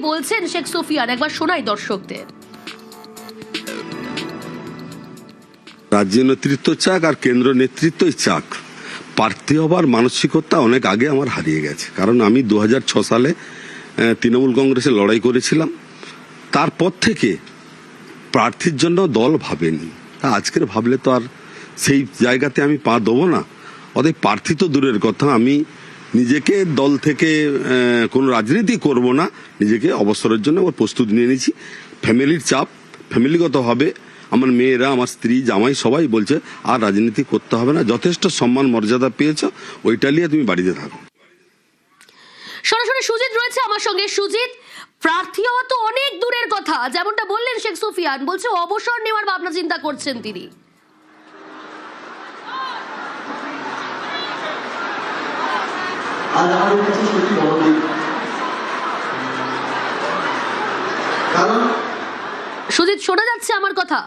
বলছেন শেখ সুফিয়ান একবার শোনাই দর্শকদের। রাজ্য নেতৃত্ব চাক আর কেন্দ্র নেতৃত্বই চাক, প্রার্থী হবার মানসিকতা অনেক আগে আমার হারিয়ে গেছে। কারণ আমি 2006 সালে তৃণমূল কংগ্রেসে লড়াই করেছিলাম, তারপর থেকে প্রার্থীর জন্য দল ভাবেনি। তা আজকের ভাবলে তো আর সেই জায়গাতে আমি পা দেবো না। অতএব প্রার্থী তো দূরের কথা, আমি নিজেকে দল থেকে কোনো রাজনীতি করব না, নিজেকে অবসরের জন্য ওর প্রস্তুতি নিয়ে নিয়েছি। ফ্যামিলির চাপ, ফ্যামিলিগতভাবে আমার মেয়েরা, আমার স্ত্রী, জামাই সবাই বলছে আর রাজনীতি করতে হবে না, যথেষ্ট সম্মান মর্যাদা পেয়েছো, ওইটা নিয়ে তুমি বাড়িতে থাকো। সরাসরি সুজিত রয়েছে আমার সঙ্গে। সুজিত, প্রার্থী হওয়া তো অনেক দূরের কথা, যেমনটা বললেন শেখ সুফিয়ান, বলছে অবসর নেওয়ার ভাবনা চিন্তা করছেন তিনি। সুজিত, শোনা যাচ্ছে আমার কথা?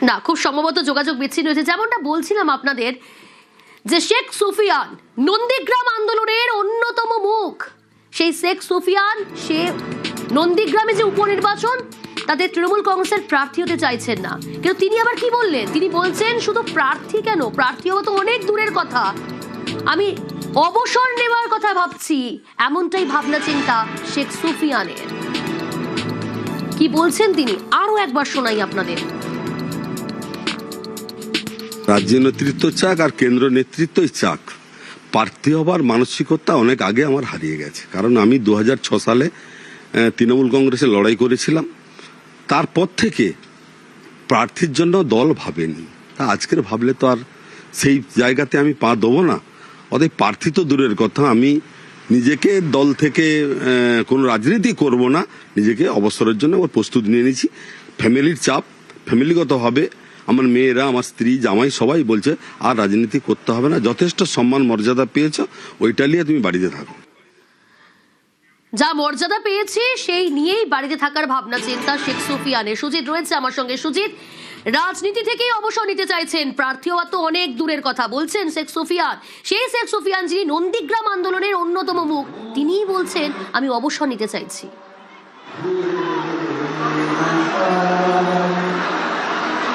না, খুব সম্ভবত যোগাযোগ বিচ্ছিন্ন হয়েছে। যেমনটা বলছিলাম আপনাদের যে শেখ সুফিয়ান নন্দীগ্রাম আন্দোলনের অন্যতম মুখ, সেই শেখ সুফিয়ান সে নন্দীগ্রামে যে উপনির্বাচন তাতে তৃণমূল কংগ্রেসের প্রার্থী হতে চাইছেন না। কিন্তু তিনি আবার কি বললেন? তিনি বলছেন শুধু প্রার্থী কেন, প্রার্থী হওয়া তো অনেক দূরের কথা, আমি অবসর নেওয়ার কথা ভাবছি। এমনটাই ভাবনা চিন্তা শেখ সুফিয়ানের। কি বলছেন তিনি আরো একবার শোনাই আপনাদের। রাজ্য নেতৃত্ব চাক আর কেন্দ্র নেতৃত্বই চাক, প্রার্থী হবার মানসিকতা অনেক আগে আমার হারিয়ে গেছে। কারণ আমি 2006 সালে তৃণমূল কংগ্রেসে লড়াই করেছিলাম, তারপর থেকে প্রার্থীর জন্য দল ভাবেনি। তা আজকের ভাবলে তো আর সেই জায়গাতে আমি পা দেবো না। অতএব প্রার্থী তো দূরের কথা, আমি নিজেকে দল থেকে কোনো রাজনীতি করব না, নিজেকে অবসরের জন্য ওর প্রস্তুতি নিয়ে নিয়েছি। ফ্যামিলির চাপ, ফ্যামিলিগতভাবে আমার মেয়েরা, আমার স্ত্রী, জামাই সবাই বলছে আর রাজনীতি করতে হবে না, যথেষ্ট সম্মান মর্যাদা পেয়েছো, ওইটা নিয়ে তুমি বাড়িতে থাকো। যা মর্যাদা পেয়েছি সেই নিয়েই বাড়িতে থাকার ভাবনা চিন্তা শেখ সুফিয়ানের। সুজিত রয়েছে আমার সঙ্গে। সুজিত, রাজনীতি থেকেই অবসর নিতে চাইছেন, প্রার্থী হওয়া তো অনেক দূরের কথা বলছেন শেখ সুফিয়ান। সেই শেখ সুফিয়ান যিনি নন্দীগ্রাম আন্দোলনের অন্যতম মুখ, তিনিই বলছেন আমি অবসর নিতে চাইছি।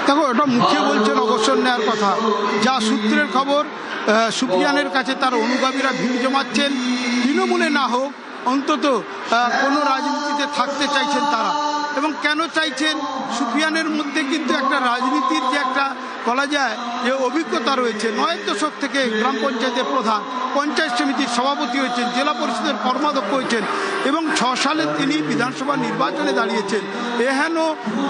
দেখো, এটা মুখে বলছেন অবসর নেওয়ার কথা, যা সূত্রের খবর সুফিয়ানের কাছে তার অনুগামীরা ভিড় জমাচ্ছেন। তৃণমূলে না হোক, অন্তত কোনো রাজনীতিতে থাকতে চাইছেন তারা। এবং কেন চাইছেন? সুফিয়ানের মধ্যে কিন্তু একটা রাজনীতির যে একটা বলা যায় যে অভিজ্ঞতা রয়েছে। 9 দশক থেকে গ্রাম পঞ্চায়েতের প্রধান, পঞ্চায়েত সমিতির সভাপতি হয়েছেন, জেলা পরিষদের কর্মাধ্যক্ষ হয়েছেন এবং 6 সালে তিনি বিধানসভা নির্বাচনে দাঁড়িয়েছেন। এহেন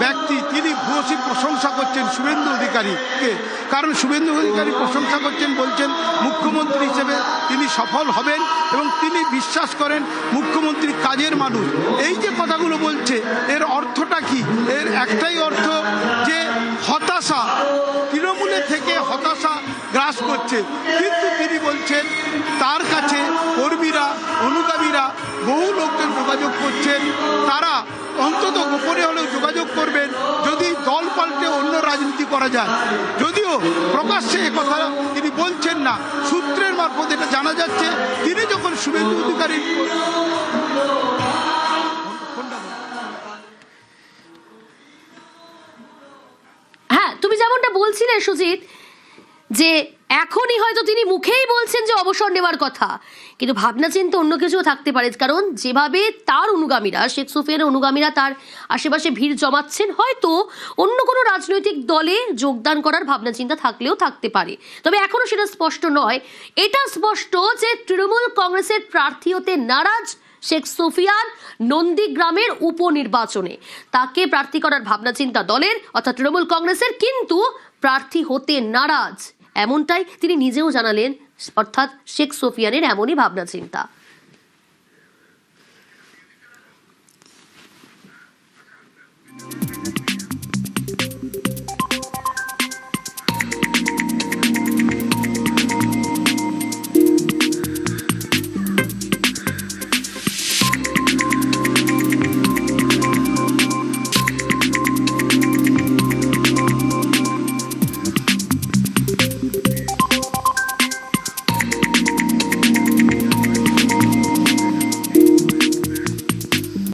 ব্যক্তি তিনি ভূয়সী প্রশংসা করছেন শুভেন্দু অধিকারীকে। কারণ শুভেন্দু অধিকারী প্রশংসা করছেন, বলছেন মুখ্যমন্ত্রী হিসেবে তিনি সফল হবেন এবং তিনি বিশ্বাস করেন মুখ্যমন্ত্রী কাজের মানুষ। এই যে কথাগুলো বলছে, এর অর্থটা কি? এর একটাই অর্থ যে হতাশা, তৃণমূলে থেকে হতাশা গ্রাস করছে। কিন্তু তিনি বলছেন তার কাছে কর্মীরা, অনুগামীরা, বহু লোকজন যোগাযোগ করছেন, তারা অন্তত গোপনে হলেও যোগাযোগ করবেন যদি দল পাল্টে অন্য রাজনীতি করা যায়। যদিও প্রকাশ্যে কথা তিনি বলছেন না, সূত্রের মারফত এটা জানা যাচ্ছে। তিনি যখন শুভেন্দু অধিকারী তুমি যেমনটা বলছিলে সুজিত, যে এখনই হয়তো তিনি মুখেই বলছেন যে অবসর নেওয়ার কথা, কিন্তু ভাবনা চিন্তা অন্য কিছুও থাকতে পারে। কারণ যেভাবে তার অনুগামীরা, শেখ সুফিয়ানের অনুগামীরা তার আশেপাশে ভিড় জমাচ্ছেন, হয়তো অন্য কোনো রাজনৈতিক দলে যোগদান করার ভাবনা চিন্তা থাকলেও থাকতে পারে। তবে এখনো সেটা স্পষ্ট নয়। এটা স্পষ্ট যে তৃণমূল কংগ্রেসের প্রার্থী হতে নারাজ শেখ সুফিয়ান নন্দীগ্রামের উপনির্বাচনে। তাকে প্রার্থী করার ভাবনা চিন্তা দলের, অর্থাৎ তৃণমূল কংগ্রেসের, কিন্তু প্রার্থী হতে নারাজ, এমনটাই তিনি নিজেও জানালেন। অর্থাৎ শেখ সুফিয়ানের এমনই ভাবনা চিন্তা।